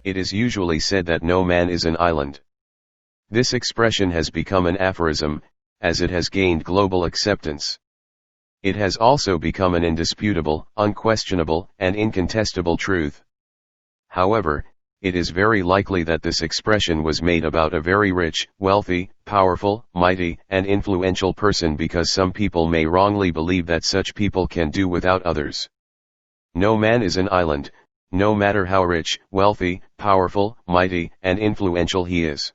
It is usually said that no man is an island. This expression has become an aphorism, as it has gained global acceptance. It has also become an indisputable, unquestionable, and incontestable truth. However, it is very likely that this expression was made about a very rich, wealthy, powerful, mighty, and influential person because some people may wrongly believe that such people can do without others. No man is an island, no matter how rich, wealthy, powerful, mighty, and influential he is.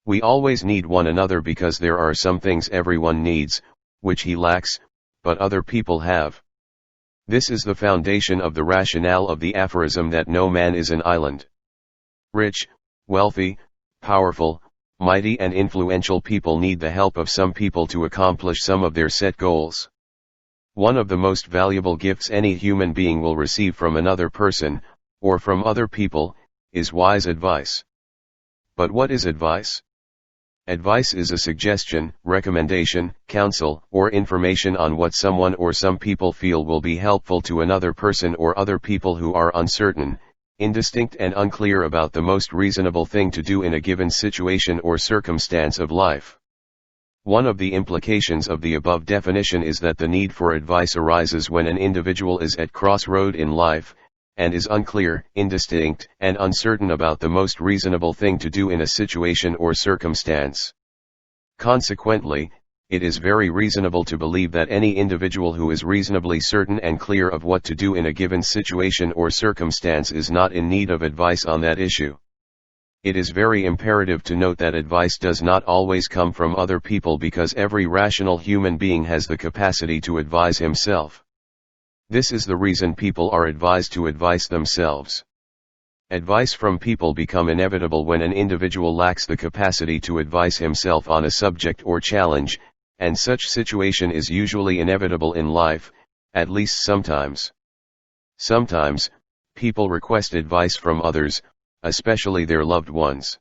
We always need one another because there are some things everyone needs, which he lacks, but other people have. This is the foundation of the rationale of the aphorism that no man is an island. Rich, wealthy, powerful, mighty and influential people need the help of some people to accomplish some of their set goals. One of the most valuable gifts any human being will receive from another person, or from other people, is wise advice. But what is advice? Advice is a suggestion, recommendation, counsel, or information on what someone or some people feel will be helpful to another person or other people who are uncertain, indistinct and unclear about the most reasonable thing to do in a given situation or circumstance of life. One of the implications of the above definition is that the need for advice arises when an individual is at crossroad in life, and is unclear, indistinct, and uncertain about the most reasonable thing to do in a situation or circumstance. Consequently, it is very reasonable to believe that any individual who is reasonably certain and clear of what to do in a given situation or circumstance is not in need of advice on that issue. It is very imperative to note that advice does not always come from other people because every rational human being has the capacity to advise himself. This is the reason people are advised to advise themselves. Advice from people become inevitable when an individual lacks the capacity to advise himself on a subject or challenge, and such situation is usually inevitable in life, at least sometimes. Sometimes, people request advice from others, especially their loved ones.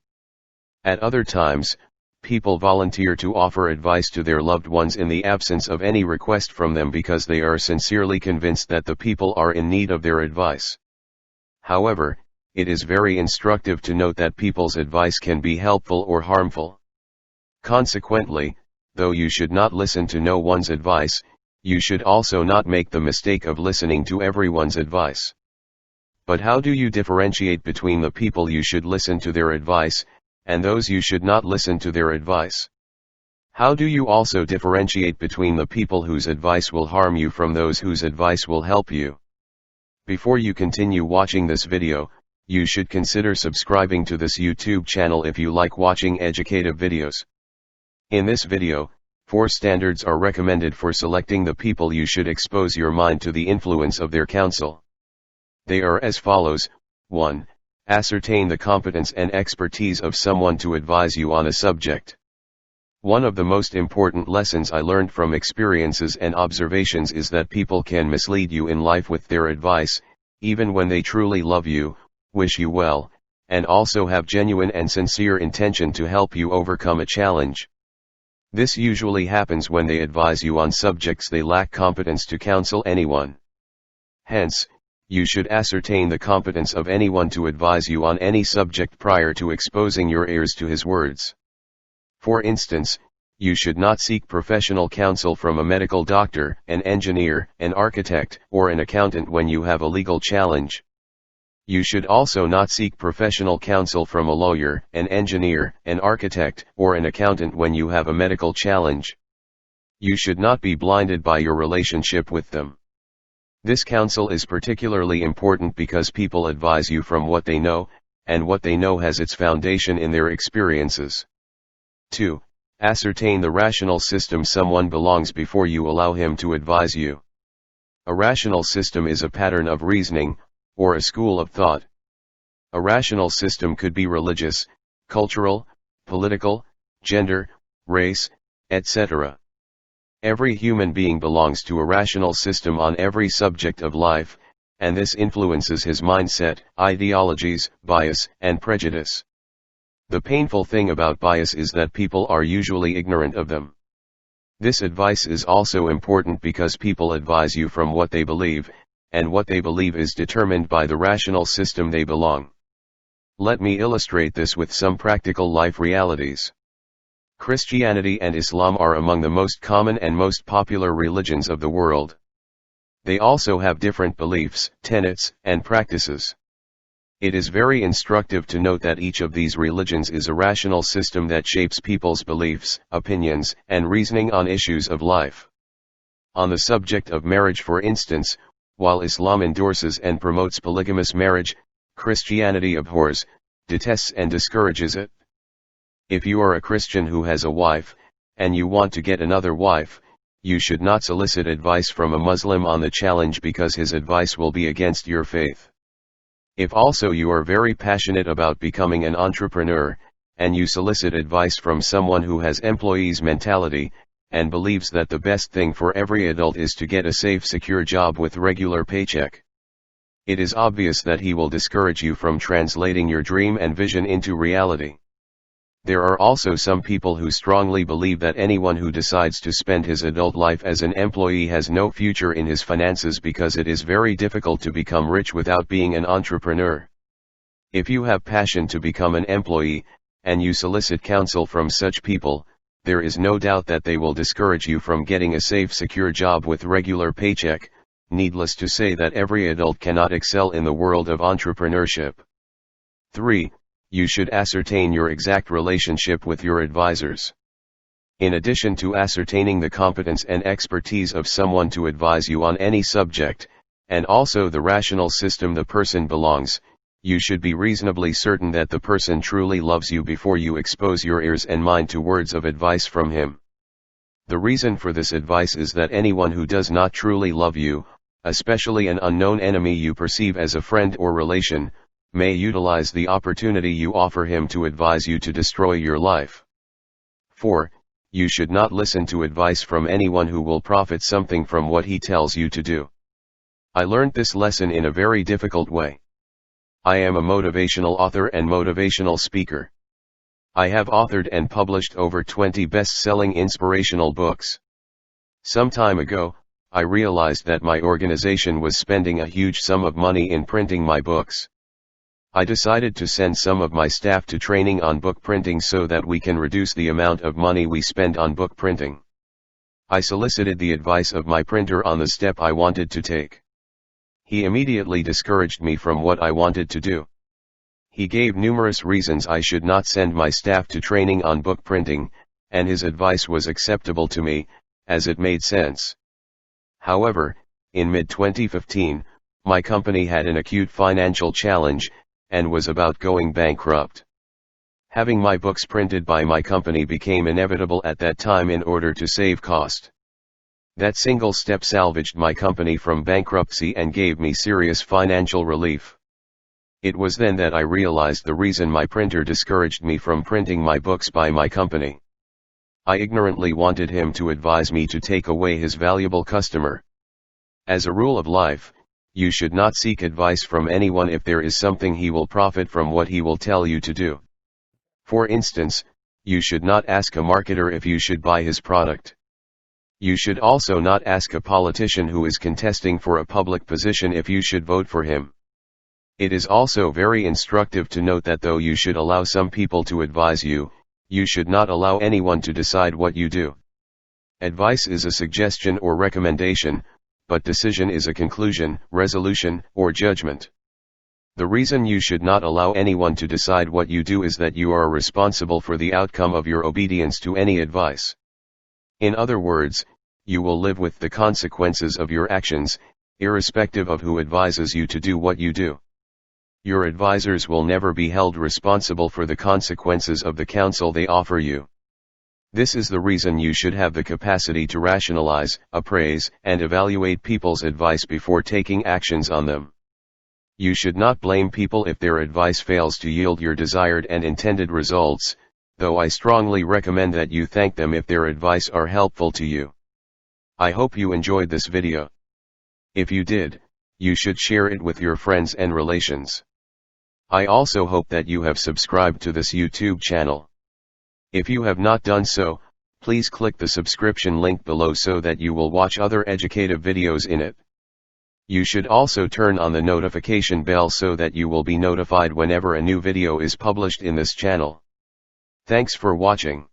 At other times, people volunteer to offer advice to their loved ones in the absence of any request from them because they are sincerely convinced that the people are in need of their advice. However, it is very instructive to note that people's advice can be helpful or harmful. Consequently, though you should not listen to no one's advice, you should also not make the mistake of listening to everyone's advice. But how do you differentiate between the people you should listen to their advice, and those you should not listen to their advice? How do you also differentiate between the people whose advice will harm you from those whose advice will help you? Before you continue watching this video, you should consider subscribing to this YouTube channel if you like watching educative videos. In this video, 4 standards are recommended for selecting the people you should expose your mind to the influence of their counsel. They are as follows. 1. Ascertain the competence and expertise of someone to advise you on a subject. One of the most important lessons I learned from experiences and observations is that people can mislead you in life with their advice, even when they truly love you, wish you well, and also have genuine and sincere intention to help you overcome a challenge. This usually happens when they advise you on subjects they lack competence to counsel anyone. Hence, you should ascertain the competence of anyone to advise you on any subject prior to exposing your ears to his words. For instance, you should not seek professional counsel from a medical doctor, an engineer, an architect, or an accountant when you have a legal challenge. You should also not seek professional counsel from a lawyer, an engineer, an architect, or an accountant when you have a medical challenge. You should not be blinded by your relationship with them. This counsel is particularly important because people advise you from what they know, and what they know has its foundation in their experiences. 2. Ascertain the rational system someone belongs before you allow him to advise you. A rational system is a pattern of reasoning, or a school of thought. A rational system could be religious, cultural, political, gender, race, etc. Every human being belongs to a rational system on every subject of life, and this influences his mindset, ideologies, bias, and prejudice. The painful thing about bias is that people are usually ignorant of them. This advice is also important because people advise you from what they believe, and what they believe is determined by the rational system they belong. Let me illustrate this with some practical life realities. Christianity and Islam are among the most common and most popular religions of the world. They also have different beliefs, tenets, and practices. It is very instructive to note that each of these religions is a rational system that shapes people's beliefs, opinions, and reasoning on issues of life. On the subject of marriage, for instance, while Islam endorses and promotes polygamous marriage, Christianity abhors, detests and discourages it. If you are a Christian who has a wife, and you want to get another wife, you should not solicit advice from a Muslim on the challenge because his advice will be against your faith. If also you are very passionate about becoming an entrepreneur, and you solicit advice from someone who has employee's mentality, and believes that the best thing for every adult is to get a safe, secure job with regular paycheck, it is obvious that he will discourage you from translating your dream and vision into reality. There are also some people who strongly believe that anyone who decides to spend his adult life as an employee has no future in his finances because it is very difficult to become rich without being an entrepreneur. If you have passion to become an employee, and you solicit counsel from such people, there is no doubt that they will discourage you from getting a safe, secure job with regular paycheck. Needless to say that every adult cannot excel in the world of entrepreneurship. 3. You should ascertain your exact relationship with your advisors. In addition to ascertaining the competence and expertise of someone to advise you on any subject, and also the rational system the person belongs, you should be reasonably certain that the person truly loves you before you expose your ears and mind to words of advice from him. The reason for this advice is that anyone who does not truly love you, especially an unknown enemy you perceive as a friend or relation, may utilize the opportunity you offer him to advise you to destroy your life. 4. You should not listen to advice from anyone who will profit something from what he tells you to do. I learned this lesson in a very difficult way. I am a motivational author and motivational speaker. I have authored and published over 20 best-selling inspirational books. Some time ago, I realized that my organization was spending a huge sum of money in printing my books. I decided to send some of my staff to training on book printing so that we can reduce the amount of money we spend on book printing. I solicited the advice of my printer on the step I wanted to take. He immediately discouraged me from what I wanted to do. He gave numerous reasons I should not send my staff to training on book printing, and his advice was acceptable to me, as it made sense. However, in mid-2015, my company had an acute financial challenge, and was about going bankrupt. Having my books printed by my company became inevitable at that time in order to save cost. That single step salvaged my company from bankruptcy and gave me serious financial relief. It was then that I realized the reason my printer discouraged me from printing my books by my company. I ignorantly wanted him to advise me to take away his valuable customer. As a rule of life, you should not seek advice from anyone if there is something he will profit from what he will tell you to do. For instance, you should not ask a marketer if you should buy his product. You should also not ask a politician who is contesting for a public position if you should vote for him. It is also very instructive to note that though you should allow some people to advise you, you should not allow anyone to decide what you do. Advice is a suggestion or recommendation, but decision is a conclusion, resolution, or judgment. The reason you should not allow anyone to decide what you do is that you are responsible for the outcome of your obedience to any advice. In other words, you will live with the consequences of your actions, irrespective of who advises you to do what you do. Your advisors will never be held responsible for the consequences of the counsel they offer you. This is the reason you should have the capacity to rationalize, appraise, and evaluate people's advice before taking actions on them. You should not blame people if their advice fails to yield your desired and intended results, though I strongly recommend that you thank them if their advice are helpful to you. I hope you enjoyed this video. If you did, you should share it with your friends and relations. I also hope that you have subscribed to this YouTube channel. If you have not done so, please click the subscription link below so that you will watch other educative videos in it. You should also turn on the notification bell so that you will be notified whenever a new video is published in this channel. Thanks for watching.